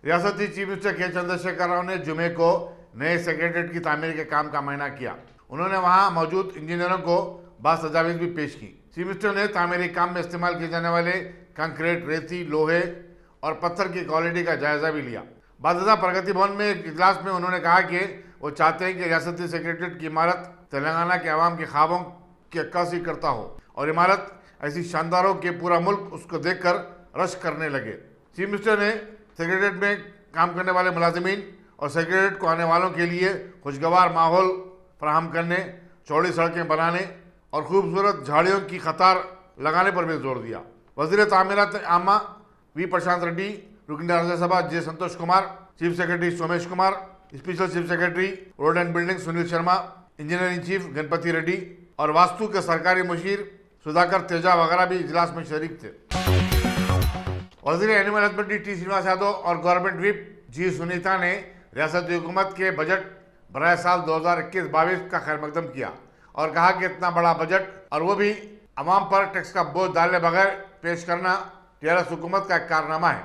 रियासती chief minister के चंद्रशेखर राव ने जुमे को नए सेक्रेटरीट की तामीर के काम का मायना किया। उन्होंने वहां मौजूद इंजीनियरों को बाद तजावीज भी पेश की। चीफ मिनिस्टर ने तामीरी काम में इस्तेमाल किए जाने वाले कंक्रीट, रेती, लोहे और पत्थर की क्वालिटी का जायजा भी लिया। बादशाह प्रगति भवन में एक इजलास में उन्होंने कहा कि वो चाहते हैं कि रियासती सेक्रेटरीट की इमारत तेलंगाना के अवाम के ख्वाबों की अक्कासी करता हो और इमारत ऐसी शानदार हो कि पूरा मुल्क उसको देखकर रश करने लगे। चीफ मिनिस्टर ने सेक्रेटरीट में काम करने वाले मुलाजिमीन और सेक्रेटरीट को आने वालों के लिए खुशगवार माहौल फराहम करने, चौड़ी सड़कें बनाने और खूबसूरत झाड़ियों की कतार लगाने पर भी जोर दिया। वजीर तामीरात आमा वी प्रशांत रेड्डी, रुकन Rajya Sabha J Santosh Kumar, chief secretary Somesh Kumar, special chief secretary road and building Sunil Sharma, engineering chief Ganapati Reddy और वास्तु के सरकारी मुशीर सुधाकर तेजा वगैरह भी इजलास में शरीक थे। वजीर animal husbandry T Srinivas Yadav और गवर्नमेंट व्हिप जी सुनीता ने रियासती हुकूमत के बजट बराह साल 2021-22 का खैर मकदम किया और कहा कि इतना बड़ा बजट और वो भी अवाम पर टैक्स का बोझ डाले बगैर पेश करना टीआरएस हुकूमत का एक कारनामा है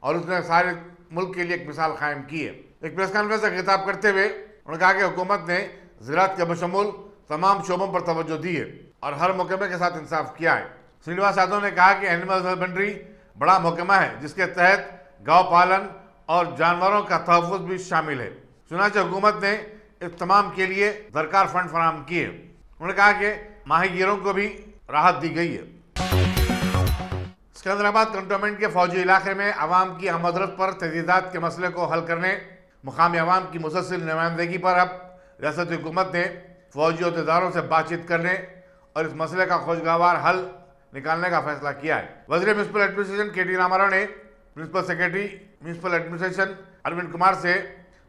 और उसने सारे मुल्क के लिए एक मिसाल कायम की है। एक प्रेस कॉन्फ्रेंस से खिताब करते हुए उन्होंने कहा कि हुकूमत ने ज़राअत के बशमूल तमाम शोबों पर तवज्जो दी है और हर मुकदमे के साथ इंसाफ किया है। श्रीनिवास यादव ने कहा कि एनिमल हस्बेंड्री बड़ा मुकदमा है जिसके तहत गौ पालन और जानवरों का तहफ़्फ़ुज़ भी शामिल है। चुनांचे हुकूमत ने इस तमाम के लिए दरकार फंड फराहम किए। उन्होंने कहा कि माहीगीरों को भी राहत दी गई है। सिकंदराबाद कंटोनमेंट के फौजी इलाके में अवाम की आमदरफ्त पर तहदीदात के मसले को हल करने मुकामी अवाम की मुसलसल नुमाइंदगी पर अब रियासती हुकूमत ने फौजी अहदेदारों से बातचीत करने और इस मसले का खुशगवार हल निकालने का फैसला किया है। वज़ीर म्युनिसिपल एडमिनिस्ट्रेशन के टी रामाराव ने principal secretary municipal administration Arvind Kumar से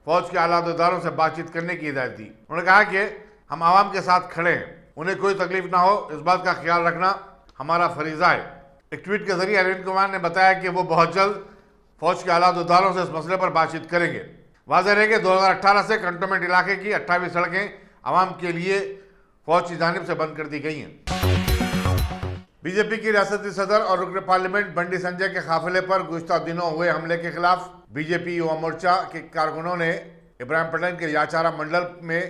फौज के आला अहदेदारों से बातचीत करने की हिदायत दी। उन्होंने कहा कि हम आवाम के साथ खड़े हैं, उन्हें कोई तकलीफ ना हो इस बात का ख्याल रखना हमारा फरीजा है। एक ट्वीट के जरिए अरविंद कुमार ने बताया कि वो बहुत जल्द फौज के आला अहदेदारों से इस मसले पर बातचीत करेंगे। वाज़ेह है कि 2018 से कंटोनमेंट इलाके की 28 सड़कें आवाम के लिए फौज की जानिब से बंद कर दी गई हैं। बीजेपी की रियासती सदर और रुकन पार्लियामेंट बंडी संजय के काफिले पर गुज़िश्ता दिनों हुए हमले के खिलाफ बीजेपी युवा मोर्चा के कारकुनों ने इब्राहिमपट्टनम के याचारा मंडल में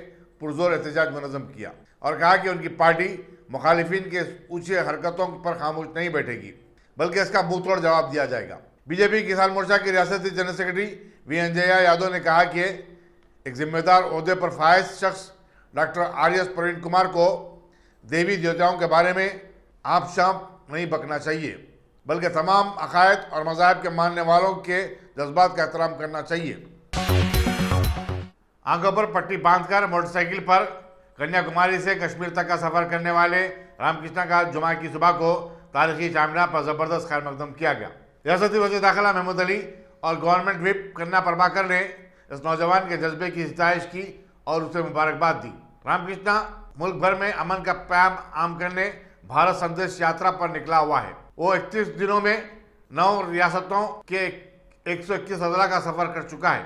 पुरजोर एहतजाज मुनज़्ज़म किया और कहा कि उनकी पार्टी मुखालिफिन के ऊंचे हरकतों पर खामोश नहीं बैठेगी बल्कि इसका मुंह तोड़ जवाब दिया जाएगा। बीजेपी किसान मोर्चा के रियासती general secretary we Anjaiah Yadav ने कहा कि एक जिम्मेदार ओहदे पर फायज शख्स डॉक्टर आर.एस. प्रवीण कुमार को देवी देवताओं के बारे में आप शाम नहीं बकना चाहिए बल्कि तमाम अकायद और मज़ाहिब के मानने वालों के जज्बात का एहतराम करना चाहिए। आंखों पर पट्टी बांधकर मोटरसाइकिल पर कन्याकुमारी से कश्मीर तक का सफर करने वाले रामकृष्णा का जुमा की सुबह को तारीखी चामिना पर जबरदस्त खैर मकदम किया गया। रियासती वज़ीर दाखिला महमूद अली और गवर्नमेंट व्हिप कन्या प्रभाकर ने इस नौजवान के जज्बे की सिताइश की और उसे मुबारकबाद दी। रामकृष्णा मुल्क भर में अमन का पैगाम आम करने भारत संदेश यात्रा पर निकला हुआ है। वो 31 दिनों में 9 रियासतों के 121 अजला का सफर कर चुका है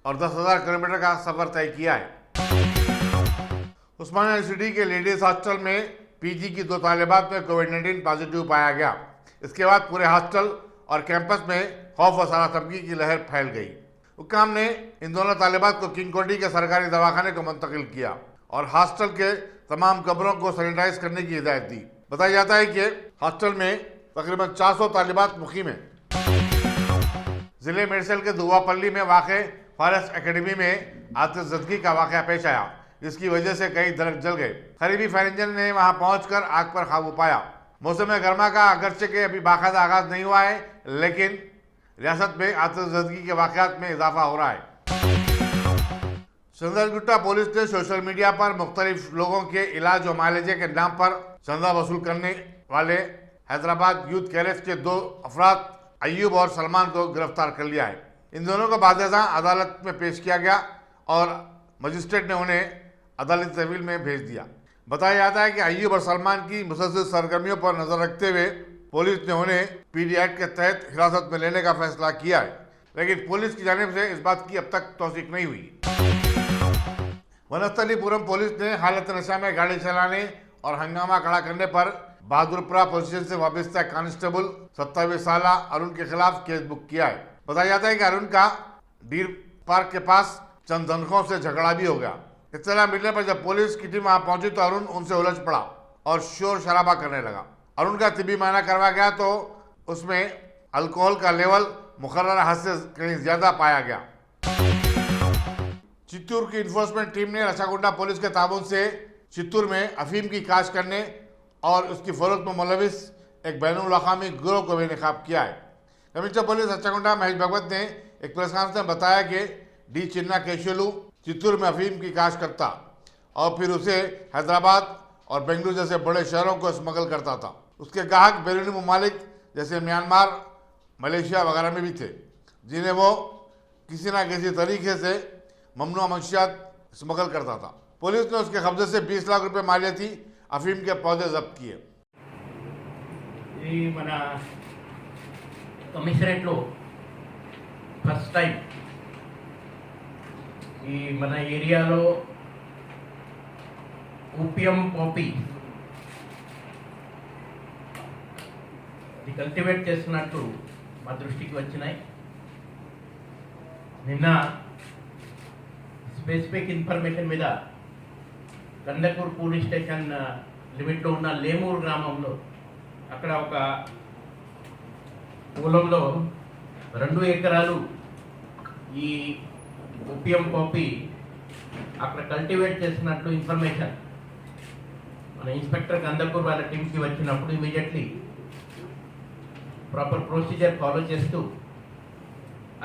और 10,000 किलोमीटर का सफर तय किया है। उस्मानिया यूनिवर्सिटी के लेडीज हॉस्टल में पीजी की 2 तालिबात में कोविड-19 पॉजिटिव पाया गया। इसके बाद पूरे हॉस्टल और कैंपस में खौफ और सरासमगी की लहर फैल गई। हुक्काम ने इन दोनों तालिबात को किंग कोटी के सरकारी दवाखाने को मुंतकिल किया और हॉस्टल के तमाम कमरों को सैनिटाइज करने की हिदायत दी। बताया जाता है कि हॉस्टल में तकरीबन 400 तालिबात मुकीम हैं। जिले मेरसेल के दुआपल्ली में वाक़ फॉरेस्ट एकेडमी में आतिशज़दगी का वाक़या पेश आया जिसकी वजह से कई दरख्त जल गए। करीबी फायर इंजन ने वहां पहुंचकर आग पर काबू पाया। मौसम गर्मा का अगरचे के अभी बाकायदा आगाज नहीं हुआ है लेकिन रियासत में आतिशज़दगी के वाक़यात में इजाफा हो रहा है। चंद्रगुट्टा पुलिस ने सोशल मीडिया पर मुख्तलिफ लोगों के इलाज और माइलेजे के नाम पर चंदा वसूल करने वाले हैदराबाद यूथ कैरेज के 2 अफराद अय्यूब और सलमान को गिरफ्तार कर लिया है। इन दोनों को बादशाह अदालत में पेश किया गया और मजिस्ट्रेट ने उन्हें अदालती तहवील में भेज दिया। बताया जाता है कि अय्यूब और सलमान की मुसलसल सरगर्मियों पर नजर रखते हुए पुलिस ने उन्हें पीडी एक्ट के तहत हिरासत में लेने का फैसला किया है लेकिन पुलिस की जानिब से इस बात की अब तक तौसीक नहीं हुई। वनस्थलीपुरम पुलिस ने हालत नशा में गाड़ी चलाने और हंगामा खड़ा करने पर बहादुरपुरा पुलिस स्टेशन से वाबस्ता कांस्टेबल 27 साल अरुण के खिलाफ केस बुक किया है। बताया जाता है कि अरुण का डीर पार्क के पास चंद धनखों से झगड़ा भी हो गया। इत्तला मिलने पर जब पुलिस की टीम वहां पहुंची तो अरुण उनसे उलझ पड़ा और शोर शराबा करने लगा। अरुण का तिबी मायना करवा गया तो उसमें अल्कोहल का लेवल मुकर्रर हद से कहीं ज्यादा पाया गया। चित्तूर की इन्फोर्समेंट टीम ने रसागुंडा पुलिस के ताबून से चित्तूर में अफीम की काश करने और उसकी फरोख्त में मुलविस एक बैनुल अक़वामी गिरोह को बेनकाब किया है। कमिश्नर पुलिस रसागुंडा महेश भगवत ने एक प्रेस कॉन्फ्रेंस में बताया कि डी चिन्ना केशुलू चित्तूर में अफीम की काश करता और फिर उसे हैदराबाद और बेंगलुरु जैसे बड़े शहरों को स्मगल करता था। उसके ग्राहक बैरूनी ममालिक जैसे म्यांमार, मलेशिया वगैरह में भी थे, जिन्हें वो किसी न किसी तरीके से ममनुआ मंशियात स्मगल करता था। पुलिस ने उसके कब्जे से 20 लाख रुपए मालियती अफीम के पौधे जब्त किए। मन कमिश्नरेट फस्ट टाइम मन एरिया ओपियम पॉपी कल्टिवेट చేస్తున్నట్టు మా దృష్టికి వచ్చినాయి। నిన్న స్పెసిఫిక్ ఇన్ఫర్మేషన్ మీద కందకూర్ పోలీస్ స్టేషన్ లిమిట్లో ఉన్న లేమూరు గ్రామంలో అక్కడ ఒక పొలంలో 2 ఎకరాలు ఈ ఓపియం కాఫీ అక్కడ కల్టివేట్ చేసినట్లు ఇన్ఫర్మేషన్ మన ఇన్స్పెక్టర్ కందకూర్ వాళ్ళ టీంకి వచ్చినప్పుడు ఇమీడియట్లీ ప్రాపర్ ప్రొసీజర్ ఫాలో చేస్తూ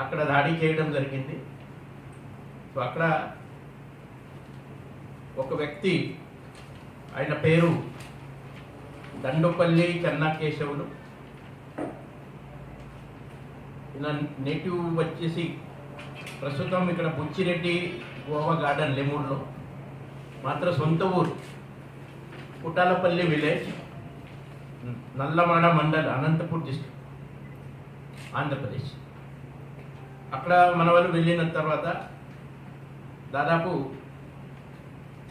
అక్కడ దాడి చేయడం జరిగింది। సో అక్కడ ఒక వ్యక్తి ఆయన పేరు దండుపల్లి చెన్నకేశవులు, ఈయన నేటివ్ వచ్చేసి ప్రస్తుతం ఇక్కడ బుచ్చిరెడ్డి గోవా గార్డెన్ లెమూర్లో, మాత్రం సొంత ఊరు పుటాలపల్లి విలేజ్, నల్లమాడ మండల్, అనంతపూర్ డిస్ట్రిక్ట్, ఆంధ్రప్రదేశ్। అక్కడ మన వాళ్ళు వెళ్ళిన తర్వాత దాదాపు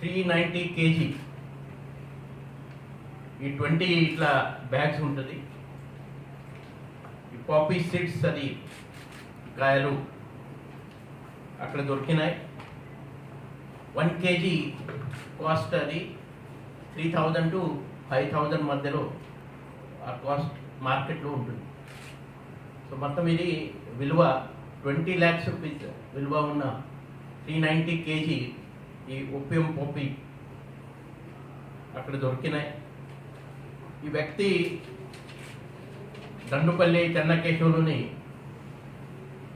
390 కేజీ ఈ 20 ఇట్లా బ్యాగ్స్ ఉంటుంది ఈ పాపీ సీడ్స్, అది కాయలు అక్కడ దొరికినాయి। 1 కేజీ కాస్ట్ అది 3000 to 5000 మధ్యలో ఆ కాస్ట్ మార్కెట్లో ఉంటుంది। సో మొత్తం ఇది విలువ 20 lakhs రూపీస్ విలువ ఉన్న 390 కేజీ ఈ ఓపియం పాపీ అక్కడ దొరికినాయి। ఈ వ్యక్తి దండుపల్లి చెన్నకేశవులుని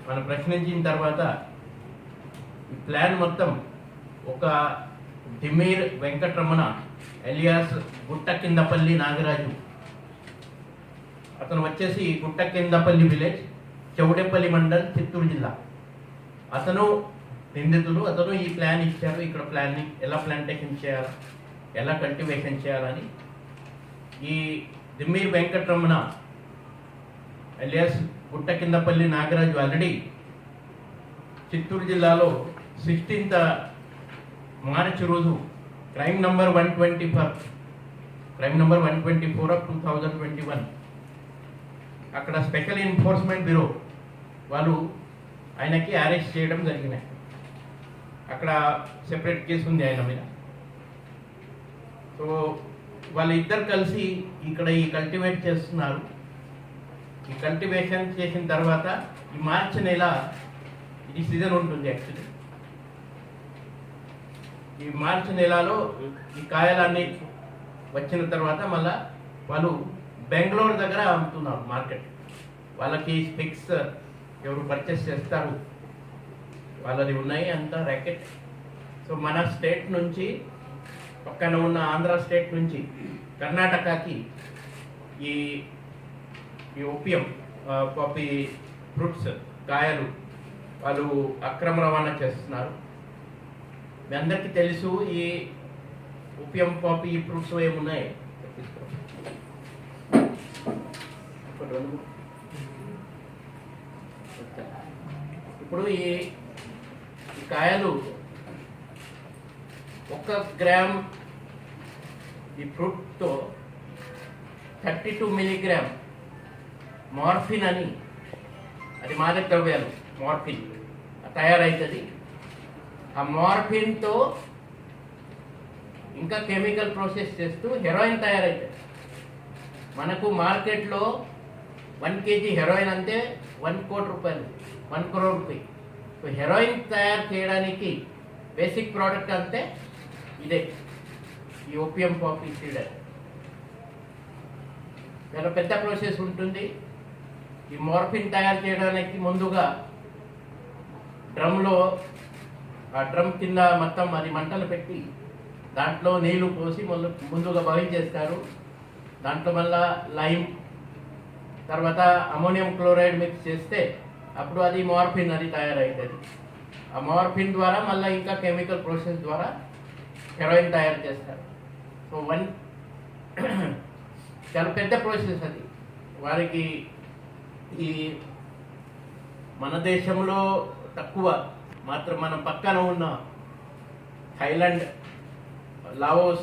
మనం ప్రశ్నించిన తర్వాత ఈ ప్లాన్ మొత్తం ఒక దిమీర్ వెంకటరమణ ఎలియాస్ గుట్టకిందపల్లి నాగరాజు, అతను వచ్చేసి గుట్టకిందపల్లి విలేజ్, చౌడేపల్లి మండల్, చిత్తూరు జిల్లా, అతను నిందితుడు। అతను ఈ ప్లాన్ ఇచ్చారు, ఇక్కడ ప్లాన్ని ఎలా ప్లాంటేషన్ చేయాలి, ఎలా కల్టివేషన్ చేయాలని। ఈ దిమ్మీర్ వెంకటరమణ ఎలియాస్ గుట్టకిందపల్లి నాగరాజు ఆల్రెడీ చిత్తూరు జిల్లాలో 16th మార్చి రోజు క్రైమ్ నంబర్ 124 ఆఫ్ 2021 అక్కడ స్పెషల్ ఎన్ఫోర్స్మెంట్ బ్యూరో వాళ్ళు ఆయనకి అరెస్ట్ చేయడం జరిగినాయి। అక్కడ సెపరేట్ కేసు ఉంది ఆయన మీద। సో వాళ్ళిద్దరు కలిసి ఇక్కడ ఈ కల్టివేట్ చేస్తున్నారు। ఈ కల్టివేషన్ చేసిన తర్వాత ఈ మార్చి నెల ఇది సీజన్ ఉంటుంది యాక్చువల్లీ, ఈ మార్చి నెలలో ఈ కాయలన్నీ వచ్చిన తర్వాత మళ్ళా వాళ్ళు బెంగళూరు దగ్గర అమ్ముతున్నారు మార్కెట్, వాళ్ళకి స్టిక్స్ ఎవరు పర్చేస్ చేస్తారు వాళ్ళది ఉన్నాయి అంతా ర్యాకెట్। సో మన స్టేట్ నుంచి పక్కన ఉన్న ఆంధ్ర స్టేట్ నుంచి కర్ణాటకకి ఈ ఓపియం కాఫీ ఫ్రూట్స్ కాయలు వాళ్ళు అక్రమ రవాణా చేస్తున్నారు। మీ అందరికీ తెలుసు ఈ ఓపియం కాఫీ ఫ్రూట్స్ ఏమున్నాయి, ఇప్పుడు ఈ కాయలు 1 గ్రామ్ ఈ ఫ్రూట్తో 32 మిల్లీగ్రామ్ మార్ఫిన్ అని అది మాదక ద్రవ్యాలు మార్ఫిన్ తయారవుతుంది. ఆ మార్ఫిన్తో ఇంకా కెమికల్ ప్రాసెస్ చేస్తూ హెరాయిన్ తయారవుతుంది. మనకు మార్కెట్లో 1 kg హెరాయిన్ అంటే 1 కోటి రూపాయలు, 1 crore రూపాయలు. సో హెరాయిన్ తయారు చేయడానికి బేసిక్ ప్రోడక్ట్ అంతే ఇదే, ఈ ఓపియం పాపీ సీడ్. చాలా పెద్ద ప్రాసెస్ ఉంటుంది. ఈ మార్ఫిన్ తయారు చేయడానికి ముందుగా డ్రమ్లో, ఆ డ్రమ్ కింద మొత్తం అది మంటలు పెట్టి దాంట్లో నీళ్లు పోసి ముందుగా బాయిల్ చేస్తారు. దాంట్లో మళ్ళా లైమ్, తర్వాత అమోనియం క్లోరైడ్ మిక్స్ చేస్తే అప్పుడు అది మార్ఫిన్ అది తయారవుతుంది. ఆ మార్ఫిన్ ద్వారా మళ్ళీ ఇంకా కెమికల్ ప్రాసెస్ ద్వారా హెరాయిన్ తయారు చేస్తారు. సో చాలా పెద్ద ప్రాసెస్ అది. వారికి ఈ మన దేశంలో తక్కువ, మాత్రం మనం పక్కన ఉన్న థాయిలాండ్, లాओस,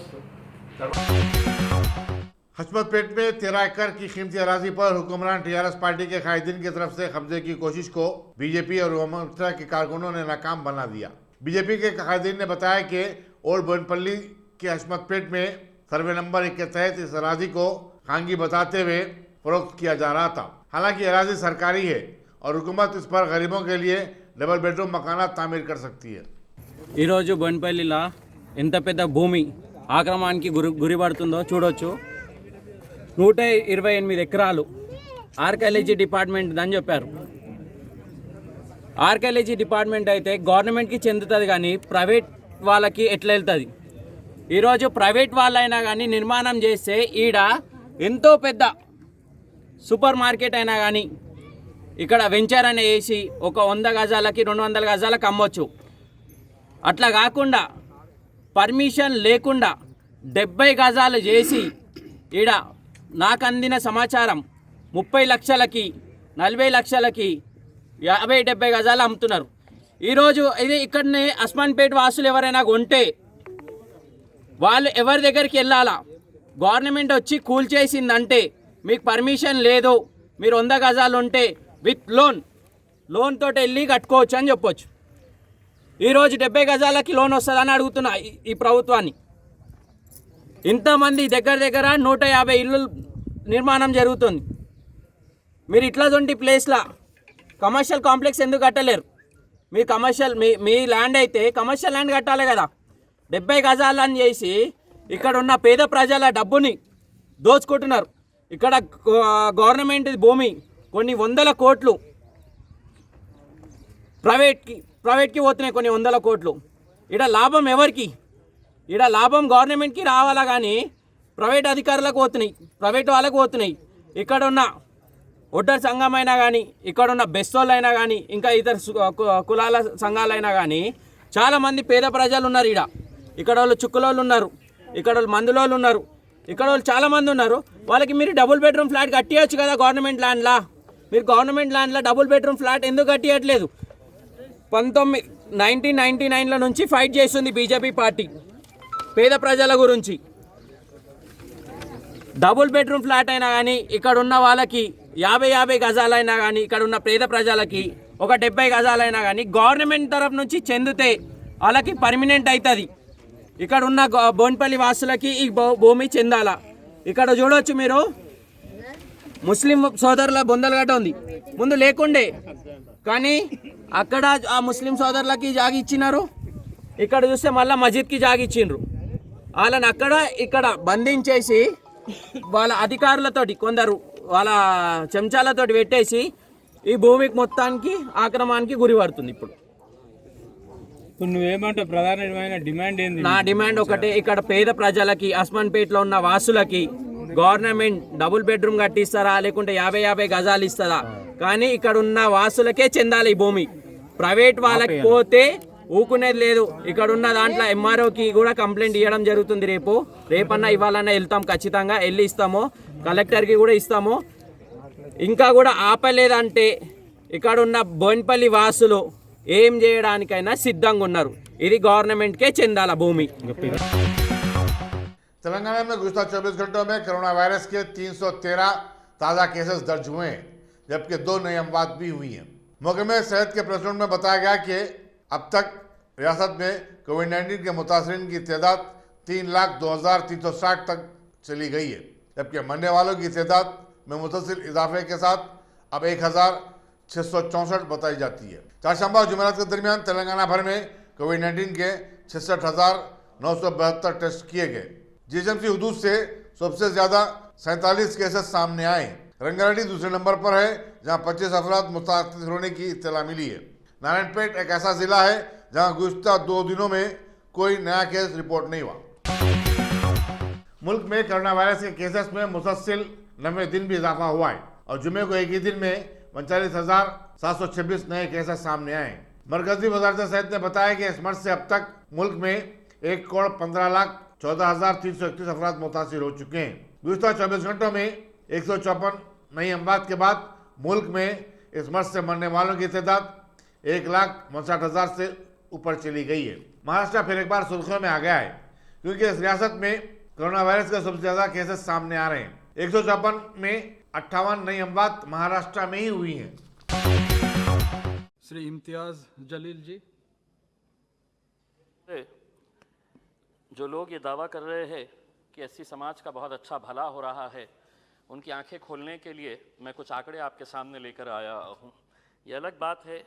हचमतपेट में 13 एकड़ की कीमती अराजी पर हुक्मरान टीआरएस पार्टी के कायदीन की तरफ से कब्जे की कोशिश को बीजेपी और मोर्चा के कारकुनों ने नाकाम बना दिया। बीजेपी के कायदीन ने बताया कि ओल्ड बोनपल्ली के हचमतपेट में सर्वे नंबर 1 के तहत इस अराजी को खांगी बताते हुए फरोख्त किया जा रहा था। हालांकि अराजी सरकारी है और हुकूमत इस पर गरीबों के लिए डबल बेडरूम मकानात तामीर कर सकती है। ఈరోజు బోయినపల్లిలో ఎంత పెద్ద భూమి ఆక్రమణకి గురిపడుతుందో చూడొచ్చు. 128 ఎకరాలు ఆర్కియాలజీ డిపార్ట్మెంట్ అని చెప్పారు. ఆర్కియాలజీ డిపార్ట్మెంట్ అయితే గవర్నమెంట్కి చెందుతుంది కానీ ప్రైవేట్ వాళ్ళకి ఎట్లా వెళ్తుంది? ఈరోజు ప్రైవేట్ వాళ్ళైనా కానీ నిర్మాణం చేస్తే ఈడ ఎంతో పెద్ద సూపర్ మార్కెట్ అయినా కానీ ఇక్కడ వెంచర్ అనే వేసి ఒక 100 గజాలకి 200 గజాలకు అమ్మొచ్చు. అట్లా కాకుండా పర్మిషన్ లేకుండా 70 గజాలు చేసి ఈడ నాకు అందిన సమాచారం 30 లక్షలకి 40 లక్షలకి 50-70 గజాలు అమ్ముతున్నారు. ఈరోజు ఇది ఇక్కడనే అస్మాన్పేట వాసులు ఎవరైనా కొంటే వాళ్ళు ఎవరి దగ్గరికి వెళ్ళాలా? గవర్నమెంట్ వచ్చి కూల్చేసిందంటే మీకు పర్మిషన్ లేదు, మీరు 100 గజాలు ఉంటే విత్ లోన్ తోటి వెళ్ళి కట్టుకోవచ్చు అని చెప్పొచ్చు. ఈరోజు 70 గజాలకి లోన్ వస్తుందని అడుగుతున్నా ఈ ప్రభుత్వాన్ని. ఇంతమంది దగ్గర 150 ఇళ్ళు నిర్మాణం జరుగుతుంది. మీరు ఇట్లాంటి ప్లేస్లో కమర్షియల్ కాంప్లెక్స్ ఎందుకు కట్టలేరు? మీరు కమర్షియల్ మీ ల్యాండ్ అయితే కమర్షియల్ ల్యాండ్ కట్టాలి కదా. 70 గజాలని చేసి ఇక్కడ ఉన్న పేద ప్రజల డబ్బుని దోచుకుంటున్నారు. ఇక్కడ గవర్నమెంట్ భూమి కొన్ని 100 కోట్లు ప్రైవేట్కి పోతున్నాయి, కొన్ని 100 కోట్లు. ఇక్కడ లాభం ఎవరికి? ఇక్కడ లాభం గవర్నమెంట్కి రావాలా కానీ ప్రైవేట్ అధికారులకు పోతున్నాయి, ప్రైవేట్ వాళ్ళకు పోతున్నాయి. ఇక్కడ ఉన్న ఒడ్డర్ సంఘం అయినా కానీ, ఇక్కడ ఉన్న బెస్తోళ్ళు అయినా కానీ, ఇంకా ఇతర కులాల సంఘాలైనా కానీ చాలామంది పేద ప్రజలు ఉన్నారు. ఇక్కడ వాళ్ళు చుక్కులోళ్ళు ఉన్నారు, ఇక్కడ వాళ్ళు మందులోళ్ళు ఉన్నారు, ఇక్కడ వాళ్ళు చాలామంది ఉన్నారు. వాళ్ళకి మీరు డబుల్ బెడ్రూమ్ ఫ్లాట్ కట్టియచ్చు కదా గవర్నమెంట్ ల్యాండ్లా. మీరు గవర్నమెంట్ ల్యాండ్లో డబుల్ బెడ్రూమ్ ఫ్లాట్ ఎందుకు కట్టియట్లేదు? 1999 నుంచి ఫైట్ చేస్తుంది బీజేపీ పార్టీ పేద ప్రజల గురించి. డబుల్ బెడ్రూమ్ ఫ్లాట్ అయినా కానీ ఇక్కడ ఉన్న వాళ్ళకి 50 గజాలైనా కానీ, ఇక్కడ ఉన్న పేద ప్రజలకి ఒక 70 గజాలైనా కానీ గవర్నమెంట్ తరఫు నుంచి చెందితే వాళ్ళకి పర్మనెంట్ అవుతుంది. ఇక్కడ ఉన్న బోయినపల్లి వాసులకి ఈ భూమి చెందాల. ఇక్కడ చూడవచ్చు మీరు, ముస్లిం సోదరుల బొందలగడ్డ ఉంది, ముందు లేకుండే కానీ అక్కడ ఆ ముస్లిం సోదరులకి జాగి ఇచ్చినారు. ఇక్కడ చూస్తే మళ్ళీ మస్జిద్కి జాగి ఇచ్చిండ్రు. వాళ్ళని అక్కడ ఇక్కడ బంధించేసి వాళ్ళ అధికారులతోటి కొందరు వాళ్ళ చెంచాలతోటి పెట్టేసి ఈ భూమికి మొత్తానికి ఆక్రమణకి గురి పడుతుంది. ఇప్పుడు నువ్వేమంటావు? ప్రధానమైన డిమాండ్ ఏంది? నా డిమాండ్ ఒకటే, ఇక్కడ పేద ప్రజలకి అస్మాన్పేటలో ఉన్న వాసులకి గవర్నమెంట్ డబుల్ బెడ్రూమ్ కట్టిస్తారా లేకుంటే 50 గజాలు ఇస్తారా? కానీ ఇక్కడ ఉన్న వాసులకే చెందాలి ఈ భూమి. ప్రైవేట్ వాళ్ళకి పోతే ఊకునేది లేదు. ఇక్కడ ఉన్న దాంట్లో ఎంఆర్ఓకి కూడా కంప్లైంట్ ఇవ్వడం జరుగుతుంది. రేపన్నా ఇవ్వాలన్నా వెళ్తాం, ఖచ్చితంగా వెళ్ళి ఇస్తాము, కలెక్టర్కి కూడా ఇస్తాము. ఇంకా కూడా ఆపలేదంటే ఇక్కడ ఉన్న బోయినపల్లి వాసులు ఏం చేయడానికైనా సిద్ధంగా ఉన్నారు. ఇది గవర్నమెంట్కే చెందాల భూమి. तेलंगाना में गुज़श्ता 24 घंटों में कोरोना वायरस के 313 ताज़ा केसेस दर्ज हुए हैं, जबकि 2 नई अमवात भी हुई हैं। महकमे सेहत के प्रेस नोट में बताया गया कि अब तक रियासत में कोविड-19 के मुतासरीन की तादाद 3,02,360 तक चली गई है, जबकि मरने वालों की तादाद में मुतसिल इजाफे के साथ अब 1,664 बताई जाती है। चारशंबा और जुमेरात के दरमियान तेलंगाना भर में कोविड-19 के 66,972 टेस्ट किए गए। जीएचएमसी हदूद से सबसे ज्यादा 47 केसेस सामने आए। रंगारेड्डी दूसरे नंबर पर है, जहां 25 अफराद मुतासर होने की इत्तला मिली है। नारायणपेट एक ऐसा जिला है जहां गुज़िश्ता 2 दिनों में कोई नया केस रिपोर्ट नहीं हुआ। मुल्क में कोरोना वायरस के केसेस में मुसलसल 90 दिन भी इजाफा हुआ है और जुमे को एक ही दिन में 39,726 नए केसेस सामने आए। मरकजी वजारत सेहत ने बताया कि इस मर्ज से अब तक मुल्क में 1,15,14,331 अफराद मुतासिर हो चुके हैं। गुज़िश्ता 24 घंटों में 154 नई अमवात के बाद मुल्क में इस मर्ज से मरने वालों की तादाद 1,59,000 से ऊपर चली गई है। महाराष्ट्र फिर एक बार सुर्खियों में आ गया है, क्योंकि इस रियासत में कोरोना वायरस के सबसे ज्यादा केसेस सामने आ रहे हैं। 154 में 58 नई अमवात महाराष्ट्र में ही हुई हैं। श्री इम्तियाज जलील जी। जो लोग ये दावा कर रहे हैं कि एससी समाज का बहुत अच्छा भला हो रहा है, उनकी आंखें खोलने के लिए मैं कुछ आंकड़े आपके सामने लेकर आया हूँ। ये अलग बात है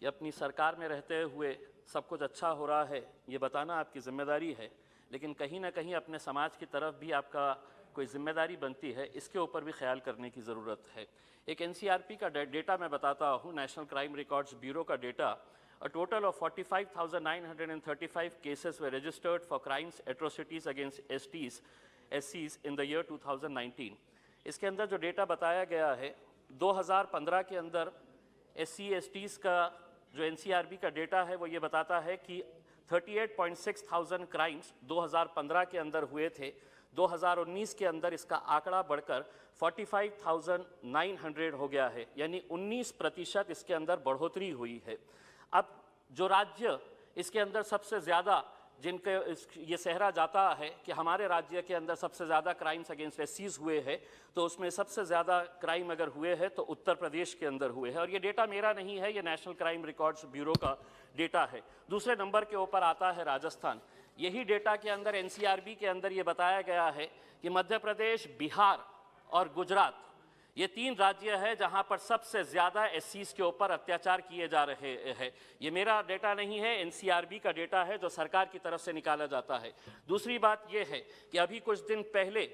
कि अपनी सरकार में रहते हुए सब कुछ अच्छा हो रहा है, ये बताना आपकी जिम्मेदारी है, लेकिन कहीं ना कहीं अपने समाज की तरफ भी आपका कोई जिम्मेदारी बनती है, इसके ऊपर भी ख्याल करने की ज़रूरत है। एक एनसीआरपी का डेटा मैं बताता हूँ, नेशनल क्राइम रिकॉर्ड्स ब्यूरो का data. A total of 45,935 cases were registered for crimes, atrocities against SCs in the year 2019. इसके अंदर जो डेटा बताया गया है, 2015 के अंदर SCs का जो एनसीआरबी का डेटा है वो ये बताता है कि 38.6 थाउजेंड क्राइम्स 2015 के अंदर हुए थे। 2019 के अंदर इसका आंकड़ा बढ़कर 45,900 हो गया है, यानी 19% इसके अंदर बढ़ोतरी हुई है। अब जो राज्य इसके अंदर सबसे ज़्यादा जिनके ये सहरा जाता है कि हमारे राज्य के अंदर सबसे ज़्यादा क्राइम्स अगेंस्ट एससीज हुए हैं, तो उसमें सबसे ज़्यादा क्राइम अगर हुए हैं तो उत्तर प्रदेश के अंदर हुए हैं। और ये डेटा मेरा नहीं है, ये नेशनल क्राइम रिकॉर्ड्स ब्यूरो का डेटा है। दूसरे नंबर के ऊपर आता है राजस्थान। यही डेटा के अंदर एनसीआरबी के अंदर ये बताया गया है कि मध्य प्रदेश, बिहार और गुजरात, ये 3 राज्य है जहां पर सबसे ज़्यादा एससीज के ऊपर अत्याचार किए जा रहे हैं। ये मेरा डेटा नहीं है, एनसीआरबी का डेटा है जो सरकार की तरफ से निकाला जाता है। दूसरी बात ये है कि अभी कुछ दिन पहले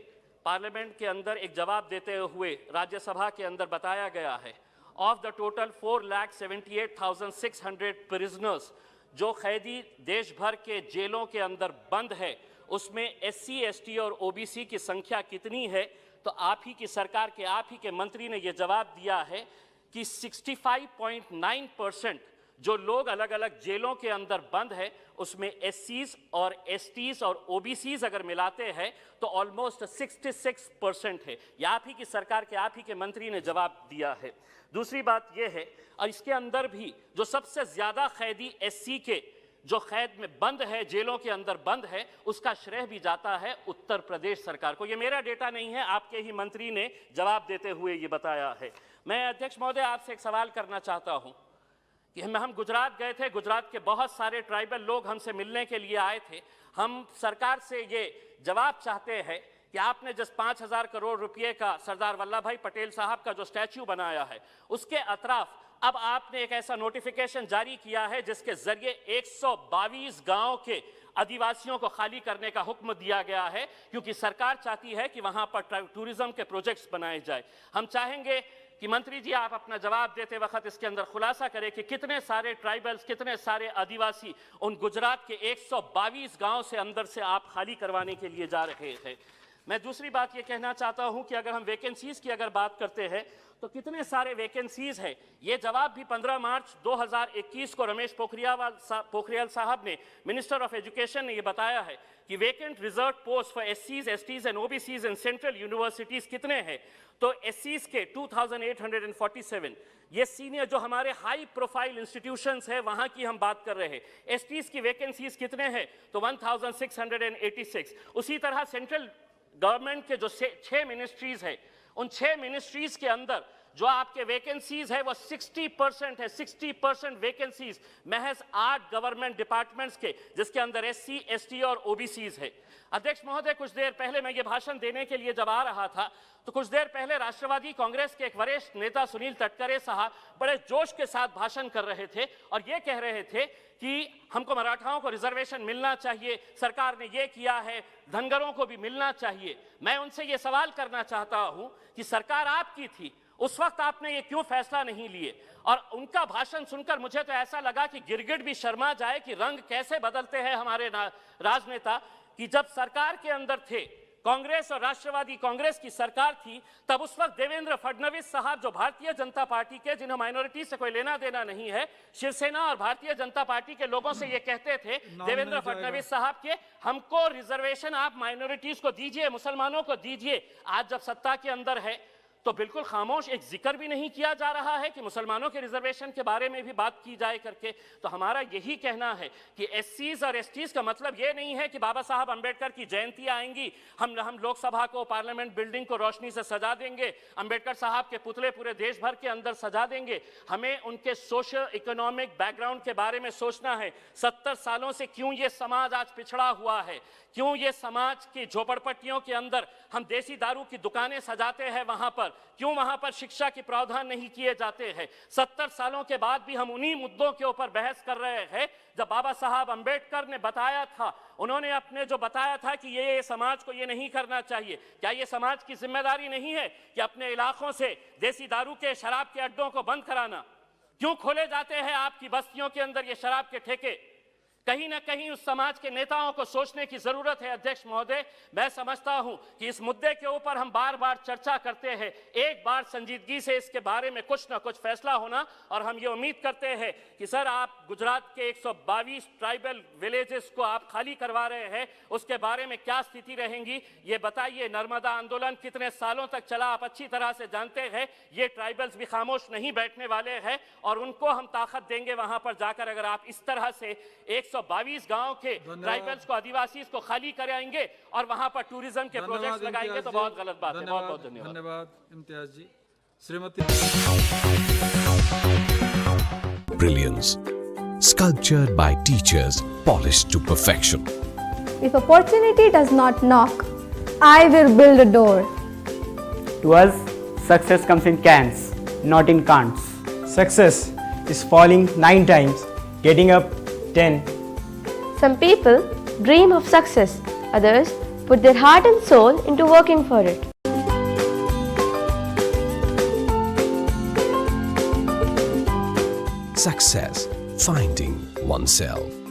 पार्लियामेंट के अंदर एक जवाब देते हुए राज्यसभा के अंदर बताया गया है, ऑफ द टोटल 4,78,600 प्रिजनर्स जो कैदी देश भर के जेलों के अंदर बंद है, उसमें SC, ST और OBC की संख्या कितनी है? तो आप ही की सरकार के, आप ही के मंत्री ने यह जवाब दिया है कि 65.9% जो लोग अलग अलग जेलों के अंदर बंद है, उसमें SCs और STs और OBCs अगर मिलाते हैं तो ऑलमोस्ट 66% है। यह आप ही की सरकार के, आप ही के मंत्री ने जवाब दिया है। दूसरी बात यह है, और इसके अंदर भी जो सबसे ज़्यादा कैदी SC के जो कैद में बंद है, जेलों के अंदर बंद है, उसका श्रेय भी जाता है उत्तर प्रदेश सरकार को। ये मेरा डेटा नहीं है, आपके ही मंत्री ने जवाब देते हुए ये बताया है। मैं अध्यक्ष महोदय आपसे एक सवाल करना चाहता हूं कि हम गुजरात गए थे, गुजरात के बहुत सारे ट्राइबल लोग हमसे मिलने के लिए आए थे। हम सरकार से ये जवाब चाहते हैं कि आपने जिस 5,000 करोड़ रुपए का सरदार वल्लभ भाई पटेल साहब का जो स्टैच्यू बनाया है, उसके अतराफ अब आपने एक ऐसा नोटिफिकेशन जारी किया है जिसके जरिए 122 गांव के आदिवासियों को खाली करने का हुक्म दिया गया है, क्योंकि सरकार चाहती है कि वहां पर टूरिज्म के प्रोजेक्ट्स बनाए जाए। हम चाहेंगे कि मंत्री जी आप अपना जवाब देते वक्त इसके अंदर खुलासा करें कि कितने सारे ट्राइबल्स, कितने सारे आदिवासी उन गुजरात के 122 गांव से अंदर से आप खाली करवाने के लिए जा रहे हैं। मैं दूसरी बात ये कहना चाहता हूं कि अगर हम वैकेंसीज की अगर बात करते हैं तो कितने सारे वैकेंसीज हैं। ये जवाब भी 15 मार्च 2021 को रमेश पोखरियाल साहब ने, मिनिस्टर ऑफ एजुकेशन ने ये बताया है कि vacant reserve post for SCs, STs and OBCs in central universities कितने हैं? तो SCs के 2847, ये सीनियर जो हमारे हाई प्रोफाइल इंस्टीट्यूशंस है वहां की हम बात कर रहे हैं। STs की वैकेंसीज कितने हैं? तो 1686। उसी तरह सेंट्रल गवर्नमेंट के जो 6 मिनिस्ट्रीज है, उन 6 मिनिस्ट्रीज के अंदर जो आपके वैकेंसीज है वो 60% है। 60% वैकेंसीज महज 8 गवर्नमेंट डिपार्टमेंट्स के, जिसके अंदर SC, ST और OBCs है। अध्यक्ष महोदय, कुछ देर पहले मैं ये भाषण देने के लिए जब आ रहा था तो कुछ देर पहले राष्ट्रवादी कांग्रेस के एक वरिष्ठ नेता सुनील तटकरे साहब बड़े जोश के साथ भाषण कर रहे थे और ये कह रहे थे कि हमको मराठाओं को रिजर्वेशन मिलना चाहिए, सरकार ने ये किया है, धनगरों को भी मिलना चाहिए। मैं उनसे ये सवाल करना चाहता हूं कि सरकार आपकी थी, उस वक्त आपने ये क्यों फैसला नहीं लिए? और उनका भाषण सुनकर मुझे तो ऐसा लगा कि गिरगिट भी शर्मा जाए कि रंग कैसे बदलते हैं हमारे राजनेता, कि जब सरकार के अंदर थे, कांग्रेस और राष्ट्रवादी कांग्रेस की सरकार थी, तब उस वक्त देवेंद्र फडणवीस साहब जो भारतीय जनता पार्टी के, जिन्हें माइनॉरिटी से कोई लेना देना नहीं है, शिवसेना और भारतीय जनता पार्टी के लोगों से ये कहते थे, देवेंद्र फडणवीस साहब के, हमको रिजर्वेशन आप माइनॉरिटीज को दीजिए, मुसलमानों को दीजिए। आज जब सत्ता के अंदर है तो बिल्कुल खामोश, एक जिक्र भी नहीं किया जा रहा है कि मुसलमानों के रिजर्वेशन के बारे में भी बात की जाए करके। तो हमारा यही कहना है कि SCs और STs का मतलब ये नहीं है कि बाबा साहब अंबेडकर की जयंती आएंगी, हम लोकसभा को, पार्लियामेंट बिल्डिंग को रोशनी से सजा देंगे, अंबेडकर साहब के पुतले पूरे देश भर के अंदर सजा देंगे। हमें उनके सोशल इकोनॉमिक बैकग्राउंड के बारे में सोचना है। 70 सालों से क्यों ये समाज आज पिछड़ा हुआ है, क्यों ये समाज की झोपड़पट्टियों के अंदर हम देसी दारू की दुकानें सजाते हैं, वहां पर क्यों वहां पर शिक्षा के प्रावधान नहीं किए जाते हैं। 70 सालों के बाद भी हम उन्हीं मुद्दों के ऊपर बहस कर रहे हैं। जब बाबा साहब अंबेडकर ने बताया था, उन्होंने अपने जो बताया था कि ये समाज को ये नहीं करना चाहिए, क्या ये समाज की जिम्मेदारी नहीं है कि अपने इलाकों से देसी दारू के, शराब के अड्डों को बंद कराना? क्यों खोले जाते हैं आपकी बस्तियों के अंदर ये शराब के ठेके? कहीं ना कहीं उस समाज के नेताओं को सोचने की जरूरत है। अध्यक्ष महोदय, मैं समझता हूं कि इस मुद्दे के ऊपर हम बार बार चर्चा करते हैं, एक बार संजीदगी से इसके बारे में कुछ ना कुछ फैसला होना। और हम ये उम्मीद करते हैं कि सर, आप गुजरात के 122 ट्राइबल विलेजेस को आप खाली करवा रहे हैं, उसके बारे में क्या स्थिति रहेंगी ये बताइए। नर्मदा आंदोलन कितने सालों तक चला, आप अच्छी तरह से जानते हैं। ये ट्राइबल्स भी खामोश नहीं बैठने वाले हैं और उनको हम ताकत देंगे वहां पर जाकर। अगर आप इस तरह से 122 गांव के ट्राइबल्स को, आदिवासी को खाली कराएंगे और वहां पर टूरिज्म के प्रोजेक्ट्स लगाएंगे तो बहुत गलत बात है। बहुत बहुत धन्यवाद। धन्यवाद इम्तियाज जी। Shrimati Brilliance, sculptured by teachers, polished to perfection. If opportunity does not knock, I will build a door. To us, success comes in cans, not in can'ts. Success is falling 9 times, getting up 10. Some people dream of success, others put their heart and soul into working for it. Success, finding oneself.